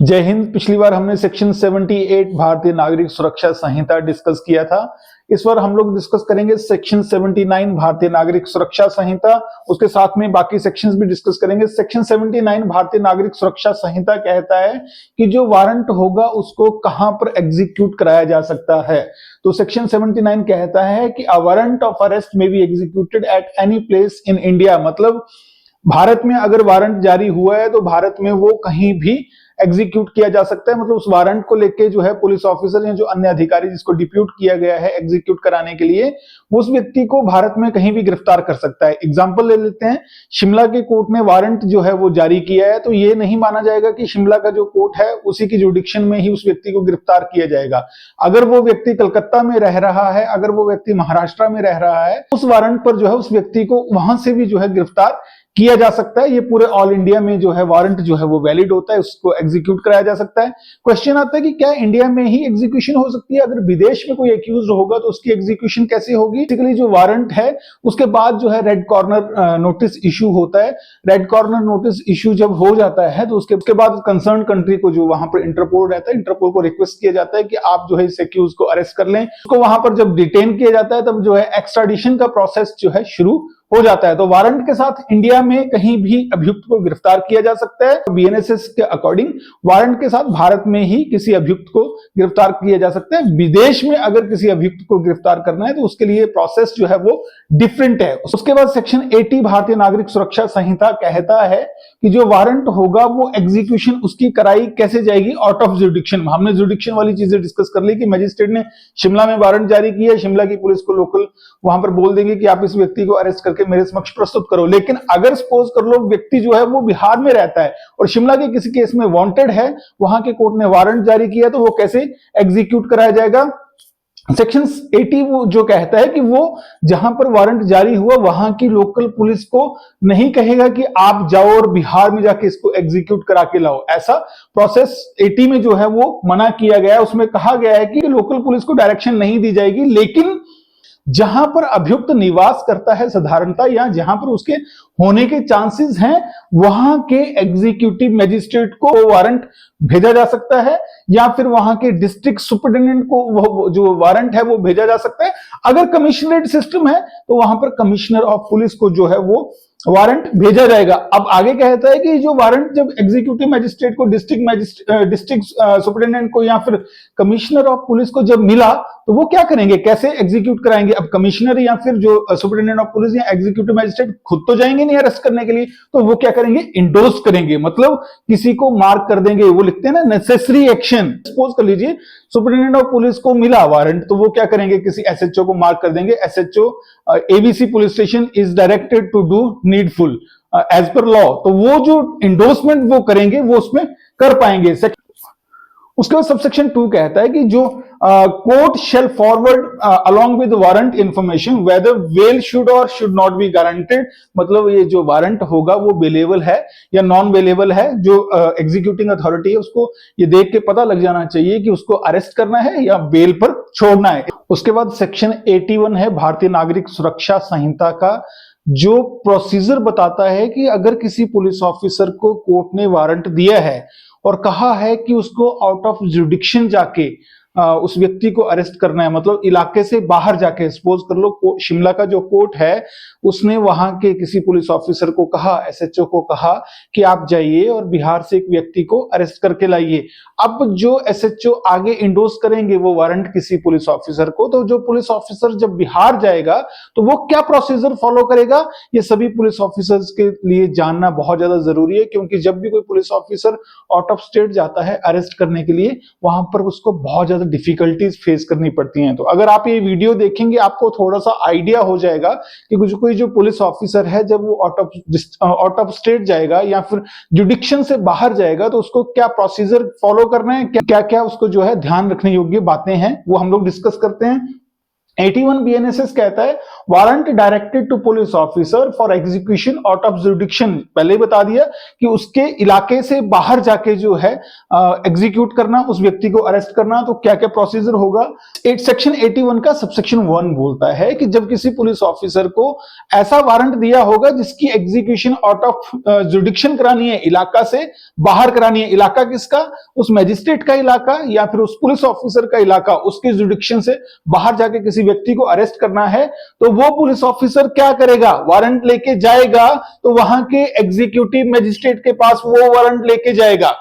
जय हिंद। पिछली बार हमने सेक्शन 78 भारतीय नागरिक सुरक्षा संहिता डिस्कस किया था। इस बार हम लोग डिस्कस करेंगे सेक्शन 79 भारतीय नागरिक सुरक्षा संहिता। उसके साथ में बाकी सेक्शंस भी डिस्कस करेंगे। सेक्शन 79 भारतीय नागरिक सुरक्षा संहिता कहता है कि जो वारंट होगा उसको कहां पर एग्जीक्यूट कराया जा सकता है। तो सेक्शन 79 कहता है कि a warrant of arrest may be executed at any place in India. मतलब भारत में अगर वारंट जारी हुआ है तो भारत में वो कहीं भी एग्जीक्यूट किया जा सकता है। मतलब उस वारंट को लेके जो है पुलिस ऑफिसर या जो अन्य अधिकारी जिसको डिप्यूट किया गया है एग्जीक्यूट कराने के लिए, उस व्यक्ति को भारत में कहीं भी गिरफ्तार कर सकता है। एग्जांपल ले लेते हैं, शिमला के कोर्ट ने वारंट जो है वो जारी किया है, तो ये नहीं माना जाएगा कि शिमला का जो कोर्ट है उसी की जुडिक्शन में ही उस व्यक्ति को गिरफ्तार किया जाएगा। अगर वो व्यक्ति कलकत्ता में रह रहा है, अगर वो व्यक्ति महाराष्ट्र में रह रहा है, उस वारंट पर जो है उस व्यक्ति को वहां से भी जो है गिरफ्तार किया जा सकता है। ये पूरे ऑल इंडिया में जो है वारंट जो है वो वैलिड होता है, उसको एग्जीक्यूट कराया जा सकता है। क्वेश्चन आता है कि क्या इंडिया में ही एग्जीक्यूशन हो सकती है? अगर विदेश में कोई एक्यूज्ड होगा तो उसकी एग्जीक्यूशन कैसे होगी? बेसिकली जो वारंट है उसके बाद जो है रेड कॉर्नर नोटिस इशू होता है। रेड कॉर्नर नोटिस इशू जब हो जाता है तो उसके बाद कंसर्न कंट्री को, जो वहां पर इंटरपोल रहता है, इंटरपोल को रिक्वेस्ट किया जाता है कि आप जो है इस एक्यूज को अरेस्ट कर लें। उसको वहां पर जब डिटेन किया जाता है तब जो है एक्स्ट्राडिशन का प्रोसेस जो है शुरू हो जाता है। तो वारंट के साथ इंडिया में कहीं भी अभियुक्त को गिरफ्तार किया जा सकता है। बीएनएसएस के अकॉर्डिंग वारंट के साथ भारत में ही किसी अभियुक्त को गिरफ्तार किया जा सकता है। विदेश में अगर किसी अभियुक्त को गिरफ्तार करना है तो उसके लिए प्रोसेस जो है वो डिफरेंट है। उसके बाद सेक्शन 80 भारतीय नागरिक सुरक्षा संहिता कहता है कि जो वारंट होगा वो एग्जीक्यूशन उसकी कराई कैसे जाएगी? Out of जुडिक्शन। हमने जुडिक्शन वाली चीजें डिस्कस कर ली कि मजिस्ट्रेट ने शिमला में वारंट जारी किया, शिमला की पुलिस को लोकल वहां पर बोल देंगे कि आप इस व्यक्ति को अरेस्ट करके मेरे समक्ष प्रस्तुत करो। लेकिन अगर सपोज कर लो व्यक्ति जो है वो बिहार में रहता है और शिमला के किसी केस में वांटेड है, वहां के कोर्ट ने वारंट जारी किया, तो वो कैसे एग्जीक्यूट कराया जाएगा? सेक्शन 80 वो जो कहता है कि वो जहां पर वारंट जारी हुआ वहां की लोकल पुलिस को नहीं कहेगा कि आप जाओ और बिहार में जाके इसको एग्जीक्यूट करा के लाओ। ऐसा प्रोसेस 80 में जो है वो मना किया गया है। उसमें कहा गया है कि लोकल पुलिस को डायरेक्शन नहीं दी जाएगी, लेकिन जहां पर अभियुक्त निवास करता है साधारणता, या जहां पर उसके होने के चांसेस हैं, वहां के एग्जीक्यूटिव मजिस्ट्रेट को वारंट भेजा जा सकता है, या फिर वहां के डिस्ट्रिक्ट सुपरिटेंडेंट को वो जो वारंट है वो भेजा जा सकता है। अगर कमिश्नरेट सिस्टम है तो वहां पर कमिश्नर ऑफ पुलिस को जो है वो वारंट भेजा जाएगा। अब आगे कहता है कि जो वारंट जब एग्जीक्यूटिव मजिस्ट्रेट को, डिस्ट्रिक्ट सुपरिटेंडेंट को या फिर कमिश्नर ऑफ पुलिस को जब मिला तो वो क्या करेंगे, कैसे एग्जीक्यूट कराएंगे? अब कमिश्नर या फिर जो सुपरिटेंडेंट ऑफ पुलिस या एग्जीक्यूटिव मजिस्ट्रेट खुद तो जाएंगे नहीं अरेस्ट करने के लिए, तो वो क्या करेंगे? इंडोर्स करेंगे। मतलब किसी को मार्क कर देंगे। वो लिखते हैं ना नेसेसरी एक्शन। सपोज कर लीजिए सुपरिटेंडेंट ऑफ पुलिस को मिला वारंट, तो वो क्या करेंगे? किसी एसएचओ को मार्क कर देंगे, SHO ABC police station is directed to do needful as per law. तो वो जो इंडोर्समेंट वो करेंगे वो उसमें कर पाएंगे। उसके बाद सबसेक्शन 2 कहता है कि जो court shall forward along with warrant information whether bail should और शुड नॉट बी गारंटेड। मतलब ये जो वारंट होगा वो बेलेबल है या नॉन बेलेबल है। जो एग्जीक्यूटिंग अथॉरिटी है उसको ये देख के पता लग जाना चाहिए कि उसको अरेस्ट करना है या बेल पर छोड़ना है। उसके बाद सेक्शन 81 है भारतीय नागरिक सुरक्षा संहिता का, जो प्रोसीजर बताता है कि अगर किसी पुलिस ऑफिसर को कोर्ट ने वारंट दिया है और कहा है कि उसको आउट ऑफ जुडिक्शन जाके उस व्यक्ति को अरेस्ट करना है, मतलब इलाके से बाहर जाके, सपोज कर लो शिमला का जो कोर्ट है उसने वहां के किसी पुलिस ऑफिसर को कहा, एसएचओ को कहा कि आप जाइए और बिहार से एक व्यक्ति को अरेस्ट करके लाइए। अब जो एसएचओ आगे इंडोर्स करेंगे वो वारंट किसी पुलिस ऑफिसर को, तो जो पुलिस ऑफिसर जब बिहार जाएगा तो वो क्या प्रोसीजर फॉलो करेगा, ये सभी पुलिस ऑफिसर्स के लिए जानना बहुत ज्यादा जरूरी है। क्योंकि जब भी कोई police officer out of state जाता है अरेस्ट करने के लिए, वहां पर उसको बहुत ज्यादा डिफिकल्टीज फेस करनी पड़ती हैं। तो अगर आप ये वीडियो देखेंगे आपको थोड़ा सा आइडिया हो जाएगा कि कोई जो पुलिस ऑफिसर है जब वो आउट ऑफ स्टेट जाएगा या फिर जुडिक्शन से बाहर जाएगा तो उसको क्या प्रोसीजर फॉलो करना है, क्या क्या उसको जो है ध्यान रखने योग्य बातें हैं, वो हम लोग डिस्कस करते हैं। 81 बीएनएसएस कहता है warrant directed to police officer for execution out of jurisdiction, पहले ही बता दिया कि उसके इलाके से बाहर जाके जो है एग्जीक्यूट करना, उस व्यक्ति को अरेस्ट करना, तो क्या क्या प्रोसीजर होगा। सेक्शन 81 का सबसेक्शन 1 बोलता है कि जब किसी पुलिस ऑफिसर को ऐसा वारंट दिया होगा जिसकी एग्जीक्यूशन आउट ऑफ जुरिडिक्शन करानी है, इलाका से बाहर करानी है, इलाका किसका, उस मैजिस्ट्रेट का इलाका या फिर उस पुलिस ऑफिसर का इलाका, उसके जुरिडिक्शन से बाहर जाके किसी व्यक्ति को अरेस्ट करना है, तो वो पुलिस ऑफिसर क्या करेगा, वारंट लेके जाएगा, तो वहां के एग्जीक्यूटिव मैजिस्ट्रेट के पास वो वारंट लेके जाएगा,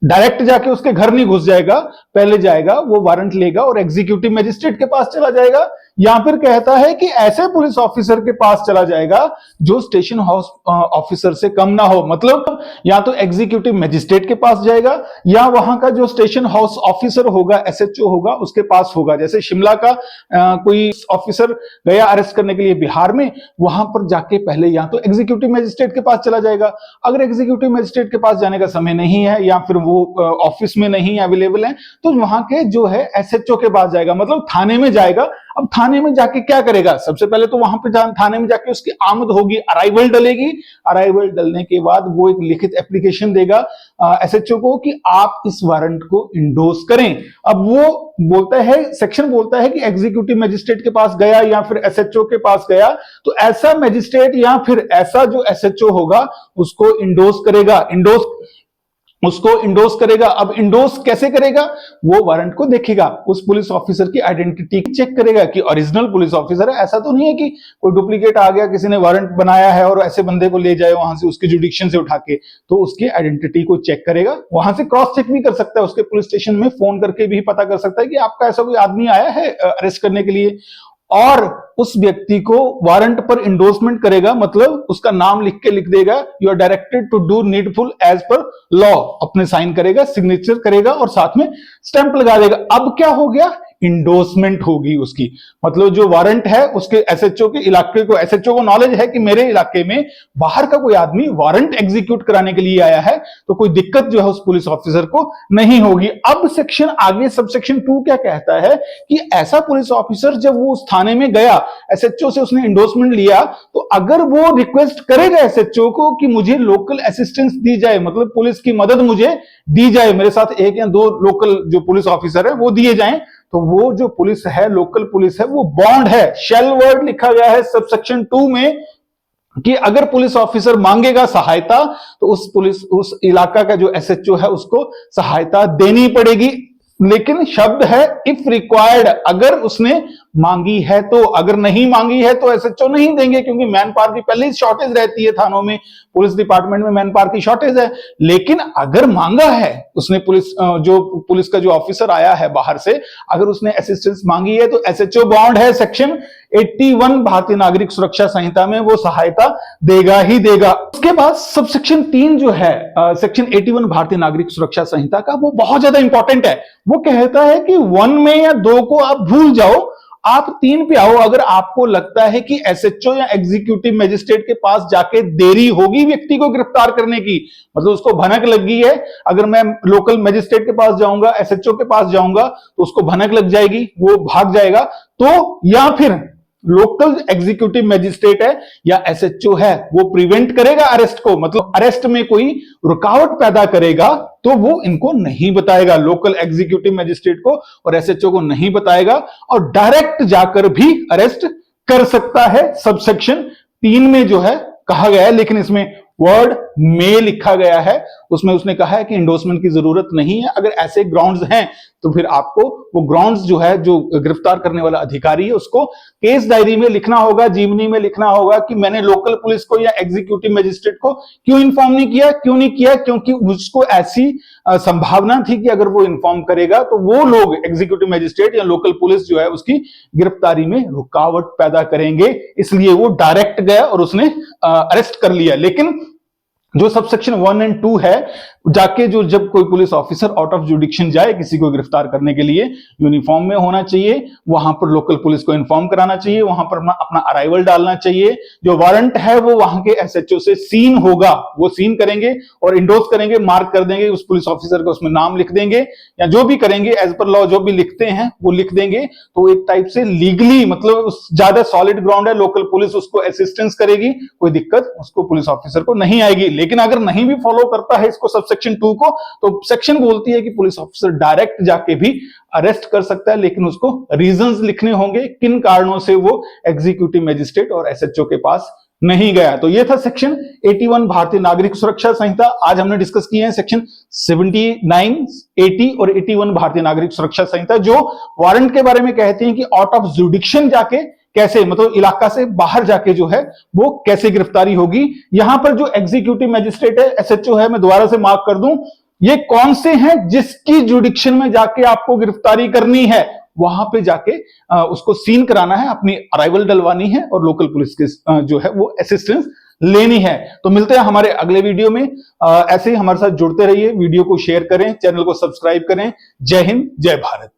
डायरेक्ट जाके उसके घर नहीं घुस जाएगा, पहले जाएगा वो वारंट लेगा और एग्जीक्यूटिव मैजिस्ट्रेट के पास चला जाएगा, या फिर कहता है कि ऐसे पुलिस ऑफिसर के पास चला जाएगा जो स्टेशन हाउस ऑफिसर से कम ना हो, मतलब या तो एग्जीक्यूटिव मैजिस्ट्रेट के पास जाएगा या वहां का जो स्टेशन हाउस ऑफिसर होगा, एसएचओ होगा, उसके पास होगा। जैसे शिमला का कोई ऑफिसर गया अरेस्ट करने के लिए बिहार में, वहां पर जाके पहले या तो एग्जीक्यूटिव मैजिस्ट्रेट के पास चला जाएगा, अगर एग्जीक्यूटिव मैजिस्ट्रेट के पास जाने का समय नहीं है या फिर वो ऑफिस में नहीं अवेलेबल है, तो वहां के जो है एसएचओ के पास जाएगा, मतलब थाने में जाएगा। अब थाने में जाके क्या करेगा, सबसे पहले तो वहां पे थाने में जाके उसकी आमद होगी, अराइवल डलेगी, अराइवल डलने के बाद वो एक लिखित एप्लीकेशन देगा एसएचओ को कि आप इस वारंट को इंडोर्स करें। अब वो बोलता है, सेक्शन बोलता है कि एग्जीक्यूटिव मैजिस्ट्रेट के पास गया या फिर एसएचओ के पास गया, तो ऐसा मैजिस्ट्रेट या फिर ऐसा जो एसएचओ होगा उसको इंडोर्स करेगा, उसको इंडोर्स करेगा। अब इंडोर्स कैसे करेगा, वो वारंट को देखेगा, उस पुलिस ऑफिसर की आइडेंटिटी चेक करेगा कि ओरिजिनल पुलिस ऑफिसर है, ऐसा तो नहीं है कि कोई डुप्लीकेट आ गया, किसी ने वारंट बनाया है और ऐसे बंदे को ले जाए वहां से उसके जुडिक्शन से उठा के, तो उसकी आइडेंटिटी को चेक करेगा। वहां से क्रॉस चेक भी कर सकता है, उसके पुलिस स्टेशन में फोन करके भी पता कर सकता है कि आपका ऐसा कोई आदमी आया है अरेस्ट करने के लिए, और उस व्यक्ति को वारंट पर इंडोर्समेंट करेगा, मतलब उसका नाम लिख के लिख देगा, you are directed to do needful as per law, अपने साइन करेगा, सिग्नेचर करेगा और साथ में स्टैंप लगा देगा। अब क्या हो गया, इंडोर्समेंट होगी उसकी, मतलब जो वारंट है उसके एसएचओ के इलाके को, एसएचओ को नॉलेज है कि मेरे इलाके में बाहर का कोई आदमी वारंट एग्जीक्यूट कराने के लिए आया है, तो कोई दिक्कत जो है उस पुलिस ऑफिसर को नहीं होगी। अब सेक्शन आगे सबसेक्शन 2 क्या कहता है कि ऐसा पुलिस ऑफिसर जब वो उस थाने में गया, एसएचओ से उसने इंडोर्समेंट लिया, तो अगर वो रिक्वेस्ट करेगा एसएचओ को कि मुझे लोकल असिस्टेंस दी जाए, मतलब पुलिस की मदद मुझे दी जाए, मेरे साथ 1 या 2 लोकल जो पुलिस ऑफिसर है वो दिए जाएं, तो वो जो पुलिस है, लोकल पुलिस है, वो बॉन्ड है, शेल वर्ड लिखा गया है सबसेक्शन 2 में कि अगर पुलिस ऑफिसर मांगेगा सहायता, तो उस इलाका का जो एसएचओ है उसको सहायता देनी पड़ेगी। लेकिन शब्द है इफ रिक्वायर्ड, अगर उसने मांगी है तो, अगर नहीं मांगी है तो एसएचओ नहीं देंगे, क्योंकि मैन पावर की पहले ही शॉर्टेज रहती है थानों में, पुलिस डिपार्टमेंट में मैन पावर की शॉर्टेज है। लेकिन अगर मांगा है उसने, पुलिस का जो ऑफिसर आया है बाहर से, अगर उसने असिस्टेंस मांगी है तो एसएचओ बॉन्ड है, सेक्शन 81 भारतीय नागरिक सुरक्षा संहिता में वो सहायता देगा ही देगा। उसके बाद सबसेक्शन 3 जो है सेक्शन 81 भारतीय नागरिक सुरक्षा संहिता का, वो बहुत ज्यादा इंपॉर्टेंट है। वो कहता है कि 1 में या 2 को आप भूल जाओ, आप 3 पे आओ। अगर आपको लगता है कि एसएचओ या एग्जीक्यूटिव मैजिस्ट्रेट के पास जाके देरी होगी व्यक्ति को गिरफ्तार करने की, मतलब उसको भनक लग गई है, अगर मैं लोकल मैजिस्ट्रेट के पास जाऊंगा, एसएचओ के पास जाऊंगा, तो उसको भनक लग जाएगी, वो भाग जाएगा, तो या फिर लोकल एग्जीक्यूटिव मैजिस्ट्रेट है या एसएचओ है, वो प्रिवेंट करेगा अरेस्ट को, मतलब अरेस्ट में कोई रुकावट पैदा करेगा तो वो इनको नहीं बताएगा, लोकल एग्जीक्यूटिव मैजिस्ट्रेट को और एसएचओ को नहीं बताएगा, और डायरेक्ट जाकर भी अरेस्ट कर सकता है। सबसेक्शन 3 में जो है कहा गया है, लेकिन इसमें वर्ड में लिखा गया है, उसमें उसने कहा है कि इंडोर्समेंट की जरूरत नहीं है। अगर ऐसे ग्राउंड्स हैं तो फिर आपको वो ग्राउंड्स जो है, जो गिरफ्तार करने वाला अधिकारी है, उसको केस डायरी में लिखना होगा, जीवनी में लिखना होगा कि मैंने लोकल पुलिस को या एग्जीक्यूटिव मैजिस्ट्रेट को क्यों इन्फॉर्म नहीं किया, क्यों नहीं किया, क्योंकि उसको ऐसी संभावना थी कि अगर वो इन्फॉर्म करेगा तो वो लोग एग्जीक्यूटिव मैजिस्ट्रेट या लोकल पुलिस जो है उसकी गिरफ्तारी में रुकावट पैदा करेंगे, इसलिए वो डायरेक्ट गया और उसने अरेस्ट कर लिया। लेकिन जो सबसेक्शन 1 और 2 है जाके जो जब कोई पुलिस ऑफिसर आउट ऑफ जुडिक्शन जाए किसी को गिरफ्तार करने के लिए, यूनिफॉर्म में होना चाहिए, वहां पर लोकल पुलिस को इन्फॉर्म कराना चाहिए, वहां पर अपना अराइवल डालना चाहिए, जो वारंट है वो वहां के एसएचओ से सीन होगा, वो सीन करेंगे और इंडोर्स करेंगे, मार्क कर देंगे उस पुलिस ऑफिसर का, उसमें नाम लिख देंगे या जो भी करेंगे एज पर लॉ जो भी लिखते हैं वो लिख देंगे। तो एक टाइप से लीगली मतलब उस ज्यादा सॉलिड ग्राउंड है, लोकल पुलिस उसको असिस्टेंस करेगी, कोई दिक्कत उसको पुलिस ऑफिसर को नहीं आएगी। लेकिन अगर नहीं भी फॉलो करता है इसको सबसेक्शन 2 को, तो सेक्शन बोलती है कि पुलिस ऑफिसर डायरेक्ट जाके भी अरेस्ट कर सकता है, लेकिन उसको रीजंस लिखने होंगे किन कारणों से वो एग्जीक्यूटिव मजिस्ट्रेट और एसएचओ के पास नहीं गया। तो ये था सेक्शन 81 भारतीय नागरिक सुरक्षा संहिता। आज हमने डिस्कस किए हैं सेक्शन 79, 80 और 81 भारतीय नागरिक सुरक्षा संहिता, जो वारंट के बारे में कहते हैं कि आउट ऑफ जुडिक्शन जाके कैसे, मतलब इलाका से बाहर जाके जो है वो कैसे गिरफ्तारी होगी। यहां पर जो एग्जीक्यूटिव मजिस्ट्रेट है, एसएचओ है, मैं दोबारा से मार्क कर दूं, ये कौन से हैं जिसकी जुडिक्शन में जाके आपको गिरफ्तारी करनी है, वहां पे जाके उसको सीन कराना है, अपनी अराइवल डलवानी है और लोकल पुलिस के जो है वो असिस्टेंस लेनी है। तो मिलते हैं हमारे अगले वीडियो में। ऐसे ही हमारे साथ जुड़ते रहिए, वीडियो को शेयर करें, चैनल को सब्सक्राइब करें। जय हिंद, जय भारत।